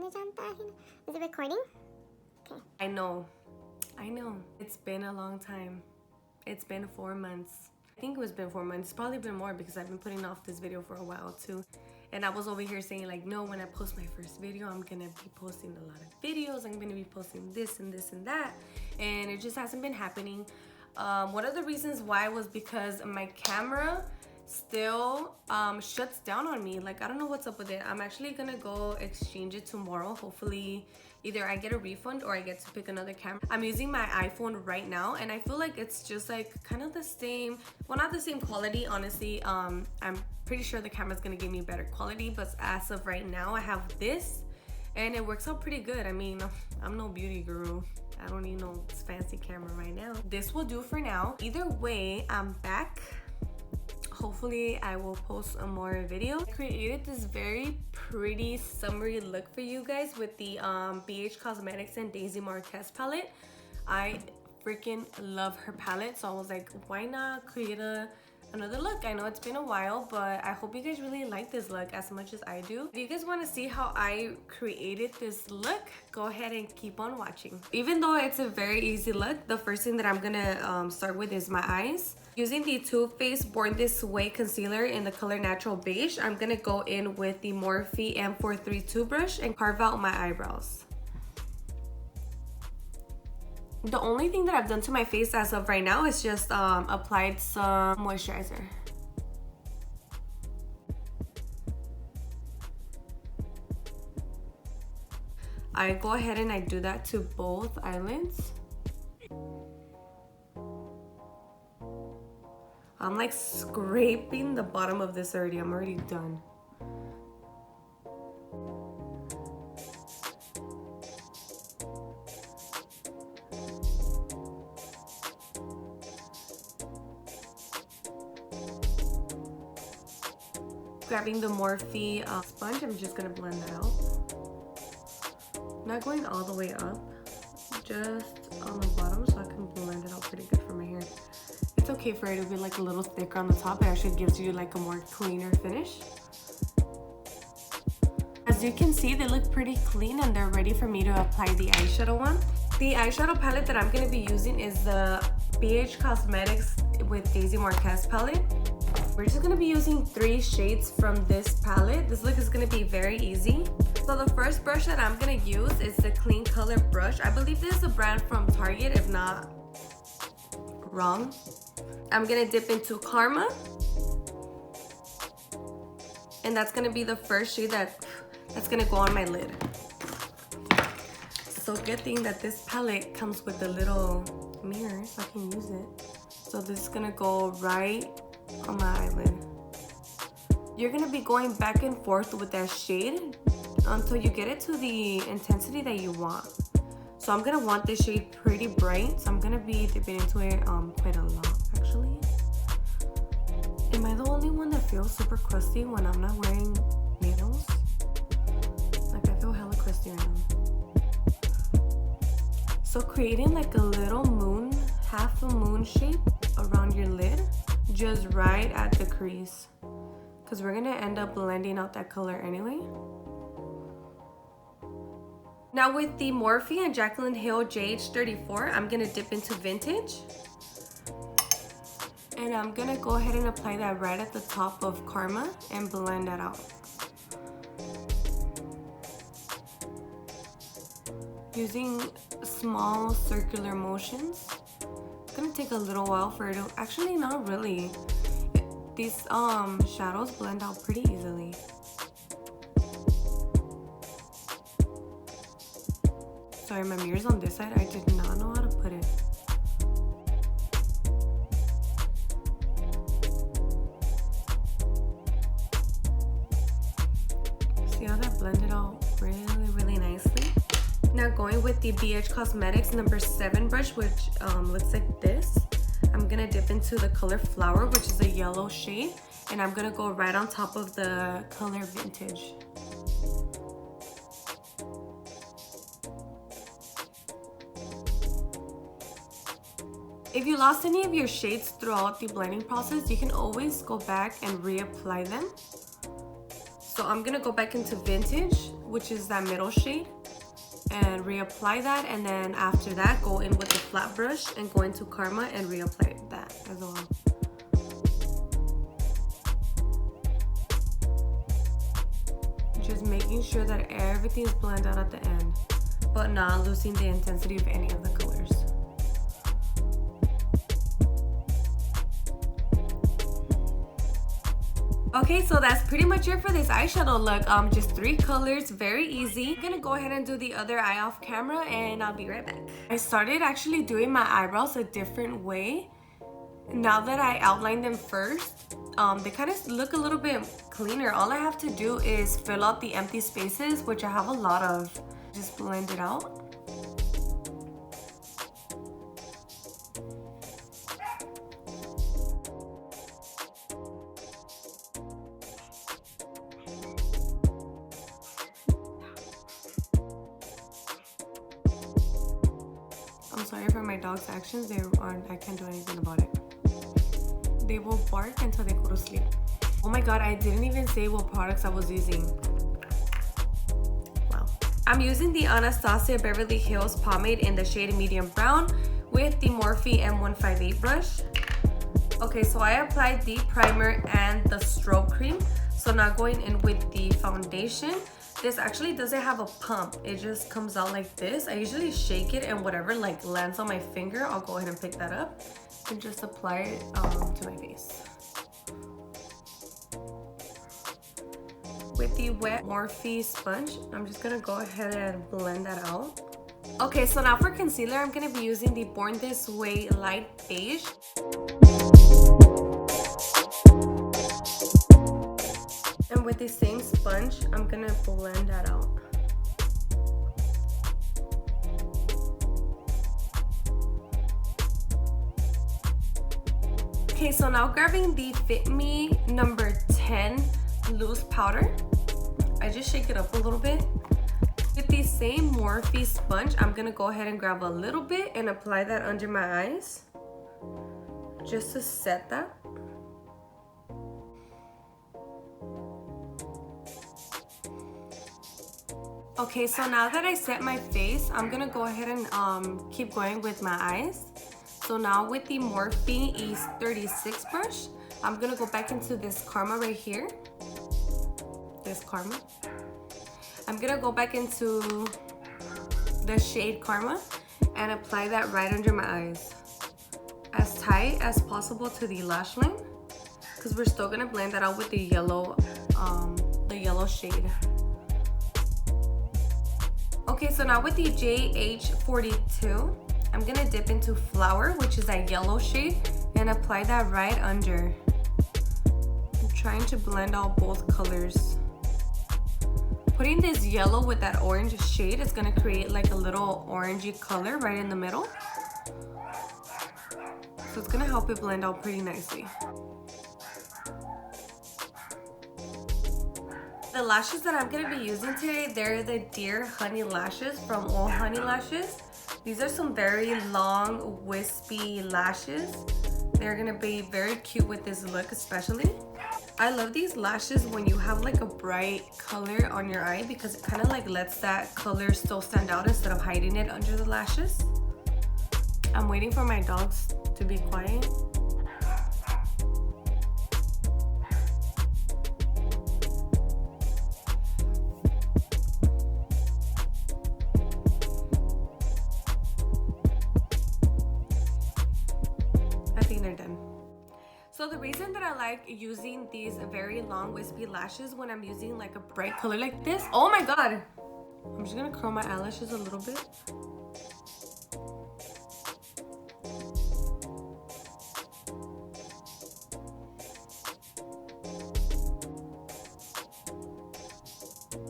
Is it recording? Okay. I know. It's been a long time. It's been 4 months. I think it's been 4 months. It's probably been more because I've been putting off this video for a while too. And I was over here saying like, no, when I post my first video, I'm gonna be posting a lot of videos. I'm gonna be posting this and this and that. And it just hasn't been happening. One of the reasons why was because my camera still shuts down on me. Like, I don't know what's up with it. I'm actually gonna go exchange it tomorrow. Hopefully either I get a refund or I get to pick another camera. I'm using my iPhone right now and I feel like it's just like kind of the same, well, not the same quality, honestly. I'm pretty sure the camera's gonna give me better quality, but as of right now I have this and it works out pretty good. I mean, I'm no beauty guru. I don't need no fancy camera right now. This will do for now. Either way, I'm back. Hopefully I will post a more video. I created this very pretty summery look for you guys with the BH Cosmetics and Daisy Marquez palette. I freaking love her palette, so I was like, why not create another look? I know it's been a while, but I hope you guys really like this look as much as I do. If you guys want to see how I created this look, go ahead and keep on watching. Even though it's a very easy look, the first thing that I'm gonna start with is my eyes. Using the Too Faced Born This Way concealer in the color Natural Beige, I'm gonna go in with the Morphe M432 brush and carve out my eyebrows. The only thing that I've done to my face as of right now is just applied some moisturizer. I go ahead and I do that to both eyelids. I'm like scraping the bottom of this already. I'm already done. Grabbing the Morphe sponge, I'm just gonna blend that out. Not going all the way up, just on the bottom so I can blend it out pretty good for my hair. It's okay for it to be like a little thicker on the top. It actually gives you like a more cleaner finish. As you can see, they look pretty clean and they're ready for me to apply the eyeshadow on. The eyeshadow palette that I'm gonna be using is the BH Cosmetics with Daisy Marquez palette. We're just gonna be using 3 shades from this palette. This look is gonna be very easy. So the first brush that I'm gonna use is the Clean Color brush. I believe this is a brand from Target, if not wrong. I'm gonna dip into Karma. And that's gonna be the first shade that's gonna go on my lid. So good thing that this palette comes with a little mirror so I can use it. So this is gonna go right on my eyelid. You're gonna be going back and forth with that shade until you get it to the intensity that you want. So I'm gonna want this shade pretty bright, so I'm gonna be dipping into it quite a lot actually. Am I the only one that feels super crusty when I'm not wearing nails? Like, I feel hella crusty right now. So creating like a little moon, half a moon shape around your lid, just right at the crease, because we're gonna end up blending out that color anyway. Now with the Morphe and Jaclyn Hill JH34, I'm gonna dip into Vintage. And I'm gonna go ahead and apply that right at the top of Karma and blend that out. Using small circular motions. It's gonna take a little while for it to, actually not really. These shadows blend out pretty easily. Sorry, my mirror's on this side. I did not know how to put it. See how that blended out really nicely? Now going with the BH Cosmetics number 7 brush, which looks like this. I'm gonna dip into the color Flower, which is a yellow shade, and I'm gonna go right on top of the color Vintage. If you lost any of your shades throughout the blending process, you can always go back and reapply them. So I'm gonna go back into Vintage which is that middle shade, and reapply that. And then after that, go in with the flat brush and go into Karma and reapply that as well. Just making sure that everything is blended out at the end, but not losing the intensity of any of the colors. Okay, so that's pretty much it for this eyeshadow look. Just 3 colors, very easy. I'm gonna go ahead and do the other eye off camera and I'll be right back. I started actually doing my eyebrows a different way. Now that I outlined them first, they kind of look a little bit cleaner. All I have to do is fill out the empty spaces, which I have a lot of. Just blend it out. I'm sorry for my dog's actions. I can't do anything about it. They will bark until they go to sleep. Oh my god, I didn't even say what products I was using. Wow. I'm using the Anastasia Beverly Hills pomade in the shade medium brown with the Morphe M158 brush. Okay, so I applied the primer and the stroke cream. So now going in with the foundation. This actually doesn't have a pump. It just comes out like this. I usually shake it and whatever like lands on my finger, I'll go ahead and pick that up and just apply it to my face. With the wet Morphe sponge, I'm just gonna go ahead and blend that out. Okay, so now for concealer, I'm gonna be using the Born This Way Light Beige. And with the same sponge, I'm gonna blend that out. Okay, so now grabbing the Fit Me number 10 loose powder. I just shake it up a little bit. With the same Morphe sponge, I'm gonna go ahead and grab a little bit and apply that under my eyes. Just to set that. Okay, so now that I set my face, I'm gonna go ahead and keep going with my eyes. So now with the Morphe E36 brush, I'm gonna go back into this Karma right here. This Karma. I'm gonna go back into the shade Karma and apply that right under my eyes. As tight as possible to the lash line, because we're still gonna blend that out with the yellow shade. Okay, so now with the JH42, I'm gonna dip into Flower, which is that yellow shade, and apply that right under. I'm trying to blend out both colors. Putting this yellow with that orange shade is gonna create like a little orangey color right in the middle. So it's gonna help it blend out pretty nicely. The lashes that I'm gonna be using today, they're the Dear Honey Lashes from OHHONEYLASHES. These are some very long, wispy lashes. They're gonna be very cute with this look especially. I love these lashes when you have like a bright color on your eye because it kind of like lets that color still stand out instead of hiding it under the lashes. I'm waiting for my dogs to be quiet. I think they're done. So the reason that I like using these very long wispy lashes when I'm using like a bright color like this, oh my god, I'm just gonna curl my eyelashes a little bit.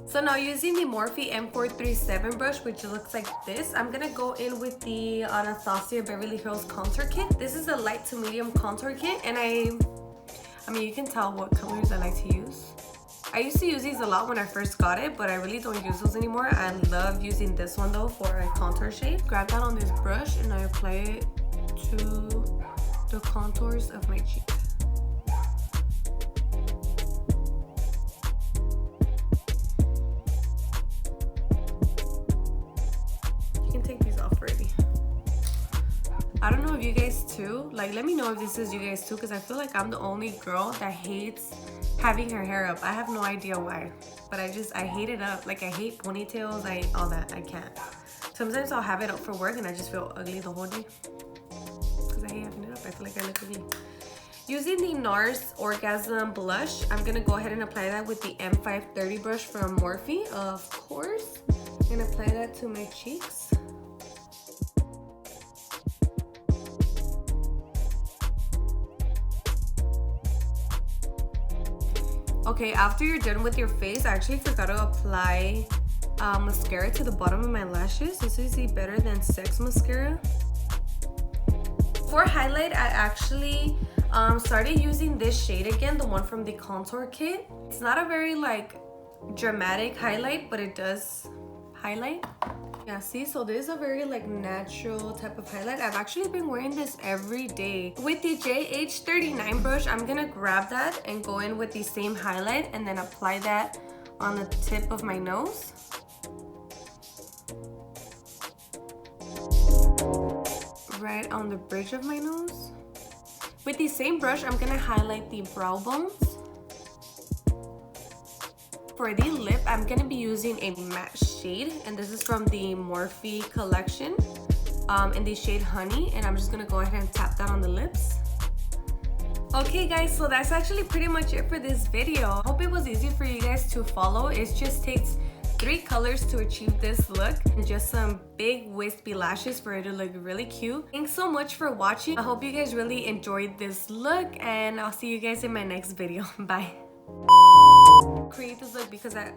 So now using the Morphe M437 brush, which looks like this, I'm gonna go in with the Anastasia Beverly Hills contour kit. This is a light to medium contour kit, and I mean, you can tell what colors I like to use. I used to use these a lot when I first got it, but I really don't use those anymore. I love using this one though for a contour shade. Grab that on this brush and I apply it to the contours of my cheek. I don't know if you guys too, like let me know if this is you guys too, because I feel like I'm the only girl that hates having her hair up. I have no idea why, but I hate it up. Like I hate ponytails, all that. I can't. Sometimes I'll have it up for work and I just feel ugly the whole day because I hate having it up. I feel like I look ugly. Using the Nars Orgasm blush, I'm gonna go ahead and apply that with the M530 brush from Morphe, of course. I'm gonna apply that to my cheeks. Okay, after you're done with your face, I actually forgot to apply mascara to the bottom of my lashes. This is the Better Than Sex mascara. For highlight, I actually started using this shade again, the one from the contour kit. It's not a very like dramatic highlight, but it does highlight. Yeah, see, so this is a very like natural type of highlight. I've actually been wearing this every day. With the JH39 brush, I'm gonna grab that and go in with the same highlight and then apply that on the tip of my nose. Right on the bridge of my nose. With the same brush, I'm gonna highlight the brow bones. For the lip, I'm gonna be using a matte shade, and this is from the Morphe collection in the shade Honey, and I'm just gonna go ahead and tap that on the lips. Okay guys, so that's actually pretty much it for this video. I hope it was easy for you guys to follow. It just takes 3 colors to achieve this look and just some big wispy lashes for it to look really cute. Thanks so much for watching. I hope you guys really enjoyed this look, and I'll see you guys in my next video. Bye. Create this look because I